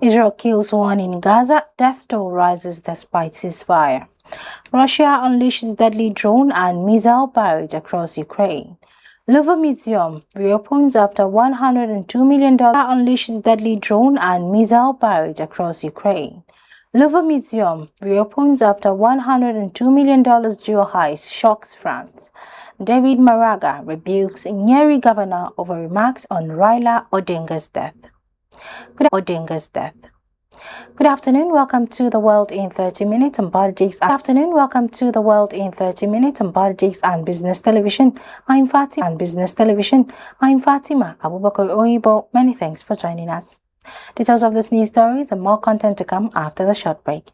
Israel kills one in Gaza, death toll rises despite ceasefire. Russia unleashes deadly drone and missile barrage across Ukraine. Louvre Museum reopens after $102 million. Unleashes deadly drone and missile barrage across Ukraine. Louvre Museum reopens after $102 million geo heist shocks France. David Maraga rebukes Nyeri governor over remarks on Raila Odinga's death. Good afternoon, welcome to the World in 30 Minutes on Politics. Welcome to the World in 30 Minutes on Politics and Business Television. I'm Fatima Abubakar Oyibo. Many thanks for joining us. Details of this news stories and more content to come after the short break.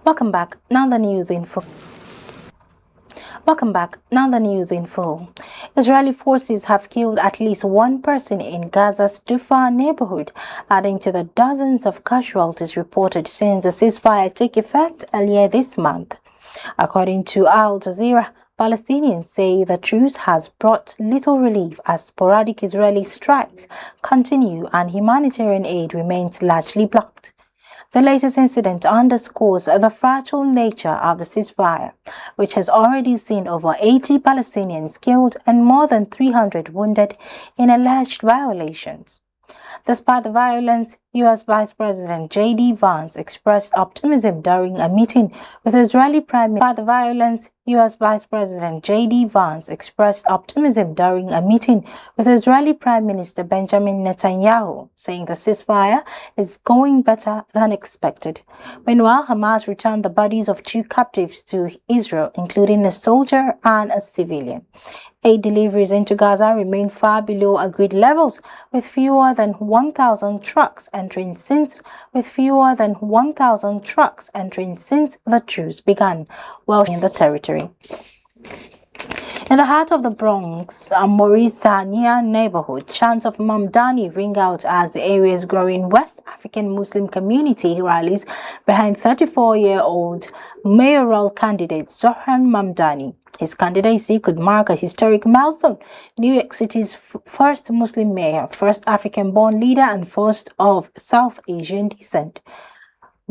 Welcome back. Now the news in full. Israeli forces have killed at least one person in Gaza's Dufaa neighborhood, adding to the dozens of casualties reported since the ceasefire took effect earlier this month. According to Al Jazeera, Palestinians say the truce has brought little relief as sporadic Israeli strikes continue and humanitarian aid remains largely blocked. The latest incident underscores the fragile nature of the ceasefire, which has already seen over 80 Palestinians killed and more than 300 wounded in alleged violations. Despite the violence, U.S. Vice President J.D. Vance expressed optimism during a meeting with Israeli Prime Minister. U.S. Vice President J.D. Vance expressed optimism during a meeting with Israeli Prime Minister Benjamin Netanyahu, saying the ceasefire is going better than expected. Meanwhile, Hamas returned the bodies of 2 captives to Israel, including a soldier and a civilian. Aid deliveries into Gaza remain far below agreed levels, with fewer than 1,000 trucks entering since the truce began, well in the territory. In the heart of the Bronx, Maurice Sania neighborhood, chants of Mamdani ring out as the area's growing West African Muslim community rallies behind 34-year-old mayoral candidate Zohran Mamdani. His candidacy could mark a historic milestone. New York City's first Muslim mayor, first African-born leader, and first of South Asian descent.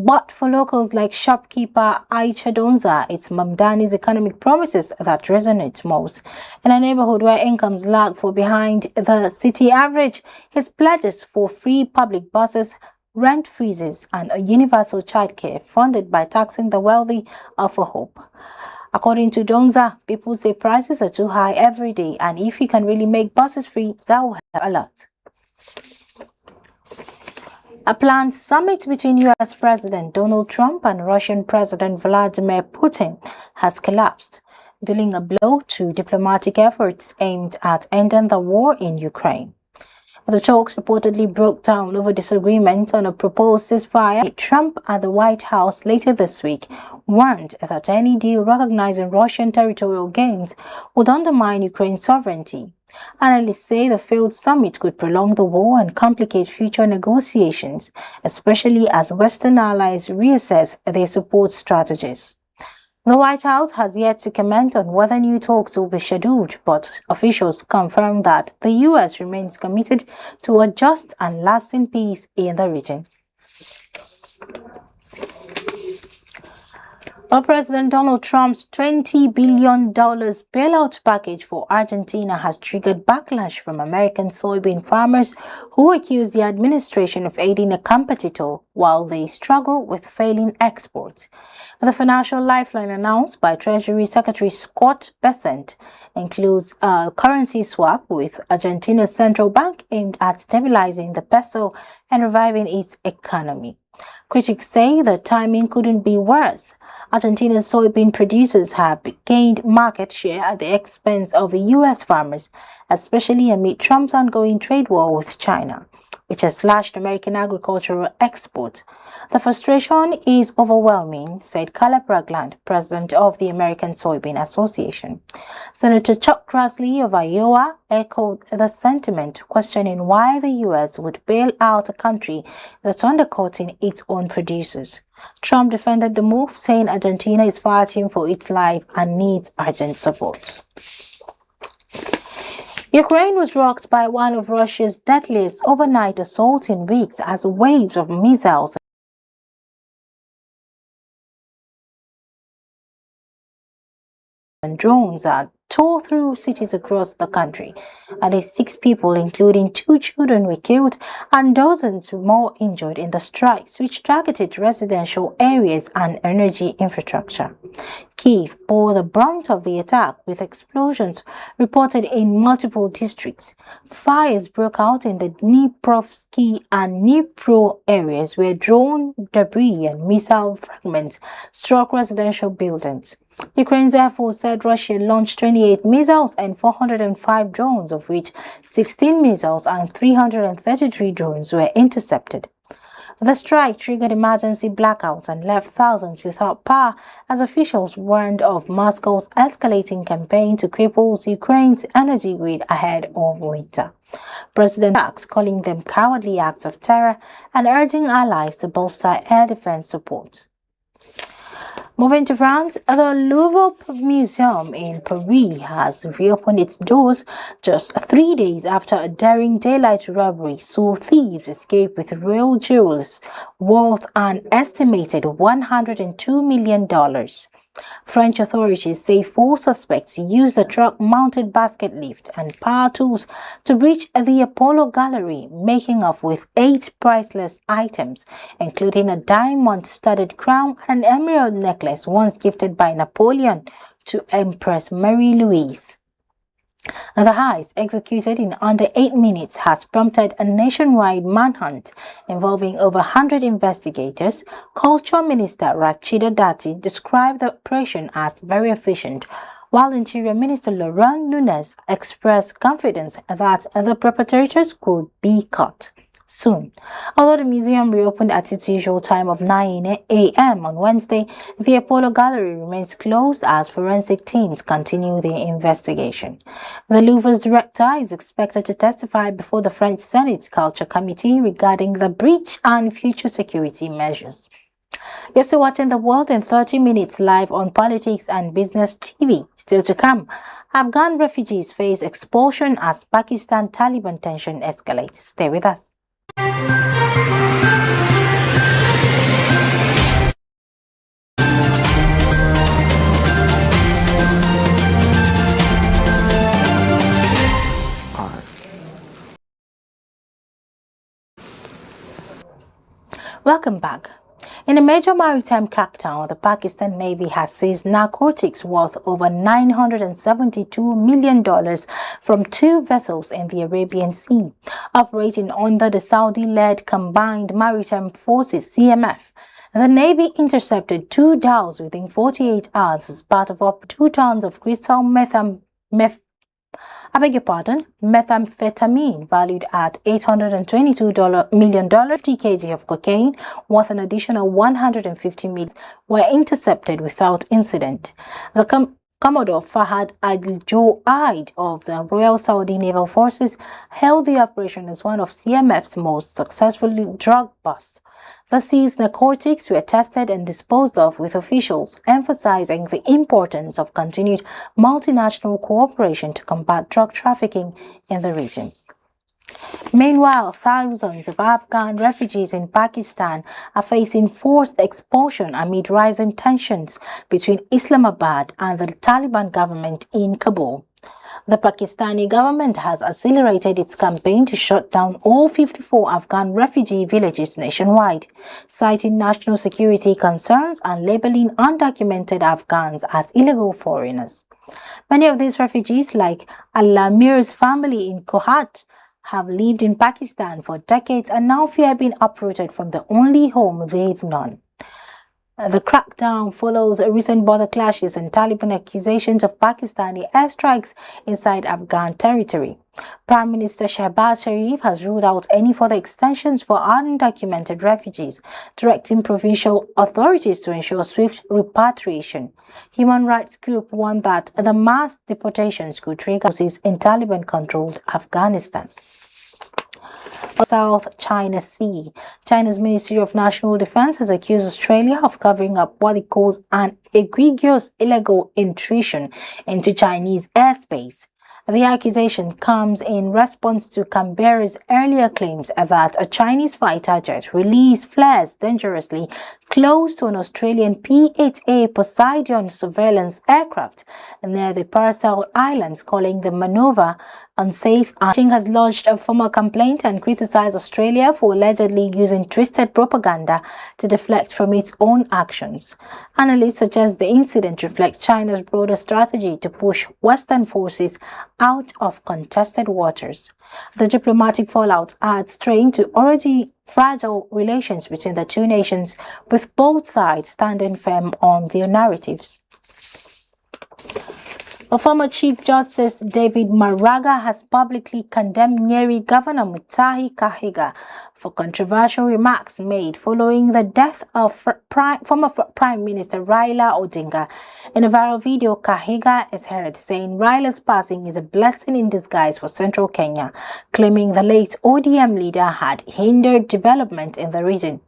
But for locals like shopkeeper Aisha Donza, it's Mamdani's economic promises that resonate most. In a neighborhood where incomes lag for behind the city average, his pledges for free public buses, rent freezes, and a universal childcare funded by taxing the wealthy offer hope. According to Donza, people say prices are too high every day, and if you can really make buses free, that will help a lot. A planned summit between U.S. President Donald Trump and Russian President Vladimir Putin has collapsed, dealing a blow to diplomatic efforts aimed at ending the war in Ukraine. The talks reportedly broke down over disagreement on a proposed ceasefire. Trump at the White House later this week warned that any deal recognizing Russian territorial gains would undermine Ukraine's sovereignty. Analysts say the failed summit could prolong the war and complicate future negotiations, especially as Western allies reassess their support strategies. The White House has yet to comment on whether new talks will be scheduled, but officials confirmed that the U.S. remains committed to a just and lasting peace in the region. While President Donald Trump's $20 billion bailout package for Argentina has triggered backlash from American soybean farmers who accuse the administration of aiding a competitor while they struggle with failing exports. The financial lifeline announced by Treasury Secretary Scott Bessent includes a currency swap with Argentina's central bank aimed at stabilizing the peso and reviving its economy. Critics say the timing couldn't be worse. Argentina's soybean producers have gained market share at the expense of U.S. farmers, especially amid Trump's ongoing trade war with China. which has slashed American agricultural exports. The frustration is overwhelming, said Caleb Ragland, president of the American Soybean Association. Senator Chuck Grassley of Iowa echoed the sentiment, questioning why the U.S. would bail out a country that's undercutting its own producers. Trump defended the move, saying Argentina is fighting for its life and needs urgent support. Ukraine was rocked by one of Russia's deadliest overnight assaults in weeks as waves of missiles and drones tore through cities across the country. At least 6 people, including 2 children, were killed and dozens more injured in the strikes, which targeted residential areas and energy infrastructure. Kyiv bore the brunt of the attack, with explosions reported in multiple districts. Fires broke out in the Dniprovsky and Dnipro areas, where drone debris and missile fragments struck residential buildings. Ukraine's Air Force said Russia launched 28 missiles and 405 drones, of which 16 missiles and 333 drones were intercepted. The strike triggered emergency blackouts and left thousands without power as officials warned of Moscow's escalating campaign to cripple Ukraine's energy grid ahead of winter. President Trump's calling them cowardly acts of terror and urging allies to bolster air defense support. Moving to France, the Louvre Museum in Paris has reopened its doors just 3 days after a daring daylight robbery saw thieves escape with royal jewels worth an estimated $102 million. French authorities say 4 suspects used a truck-mounted basket lift and power tools to breach the Apollo Gallery, making off with 8 priceless items, including a diamond-studded crown and an emerald necklace once gifted by Napoleon to Empress Marie-Louise. The heist, executed in under 8 minutes, has prompted a nationwide manhunt involving over 100 investigators. Culture Minister Rachida Dati described the operation as very efficient, while Interior Minister Laurent Nunez expressed confidence that the perpetrators could be caught soon. Although the museum reopened at its usual time of 9 a.m. on Wednesday, the Apollo Gallery remains closed as forensic teams continue their investigation. The Louvre's director is expected to testify before the French Senate Culture Committee regarding the breach and future security measures. You're still watching The World in 30 Minutes live on Politics and Business TV. Still to come, Afghan refugees face expulsion as Pakistan-Taliban tension escalates. Stay with us. Welcome back. In a major maritime crackdown, the Pakistan Navy has seized narcotics worth over $972 million from 2 vessels in the Arabian Sea, operating under the Saudi-led Combined Maritime Forces (CMF. The Navy intercepted 2 dhows within 48 hours as part of up 2 tons of crystal methamphetamine valued at $822 million, 50 kg of cocaine worth an additional $150 million were intercepted without incident. The Commodore Fahad Al-Joaid of the Royal Saudi Naval Forces hailed the operation as one of CMF's most successful drug busts. The seized narcotics were tested and disposed of, with officials emphasizing the importance of continued multinational cooperation to combat drug trafficking in the region. Meanwhile, thousands of Afghan refugees in Pakistan are facing forced expulsion amid rising tensions between Islamabad and the Taliban government in Kabul. The Pakistani government has accelerated its campaign to shut down all 54 Afghan refugee villages nationwide, citing national security concerns and labeling undocumented Afghans as illegal foreigners. Many of these refugees, like Al-Amir's family in Kohat, have lived in Pakistan for decades and now fear being uprooted from the only home they've known. The crackdown follows recent border clashes and Taliban accusations of Pakistani airstrikes inside Afghan territory. Prime Minister Shehbaz Sharif has ruled out any further extensions for undocumented refugees, directing provincial authorities to ensure swift repatriation. Human rights group warned that the mass deportations could trigger in Taliban-controlled Afghanistan. South China Sea. China's Ministry of National Defense has accused Australia of covering up what it calls an egregious illegal intrusion into Chinese airspace. The accusation comes in response to Canberra's earlier claims that a Chinese fighter jet released flares dangerously close to an Australian P-8A Poseidon surveillance aircraft near the Paracel Islands, calling the maneuver unsafe. Beijing has lodged a formal complaint and criticized Australia for allegedly using twisted propaganda to deflect from its own actions. Analysts suggest the incident reflects China's broader strategy to push Western forces out of contested waters. The diplomatic fallout adds strain to already fragile relations between the two nations, with both sides standing firm on their narratives. Former Chief Justice David Maraga has publicly condemned Nyeri Governor Mutahi Kahiga for controversial remarks made following the death of former Prime Minister Raila Odinga. In a viral video, Kahiga is heard saying Raila's passing is a blessing in disguise for central Kenya, claiming the late ODM leader had hindered development in the region.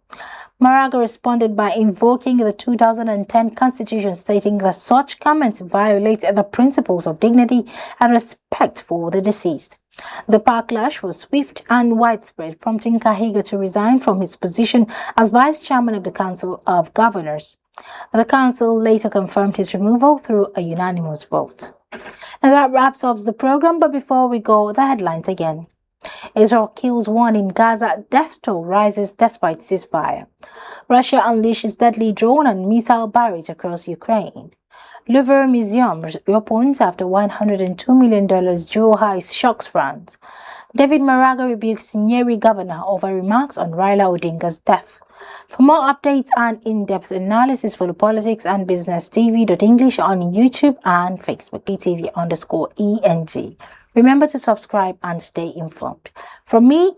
Maraga responded by invoking the 2010 Constitution, stating that such comments violate the principles of dignity and respect for the deceased. The backlash was swift and widespread, prompting Kahiga to resign from his position as Vice Chairman of the Council of Governors. The Council later confirmed his removal through a unanimous vote. And that wraps up the program, but before we go, the headlines again. Israel kills one in Gaza, death toll rises despite ceasefire. Russia unleashes deadly drone and missile barrage across Ukraine. Louvre Museum reopens after $102 million jewel heist shocks France. David Maraga rebukes Nyeri governor over remarks on Raila Odinga's death. For more updates and in-depth analysis, follow Politics and Business TV.English on YouTube and Facebook, PTV_ENG. Remember to subscribe and stay informed. From me...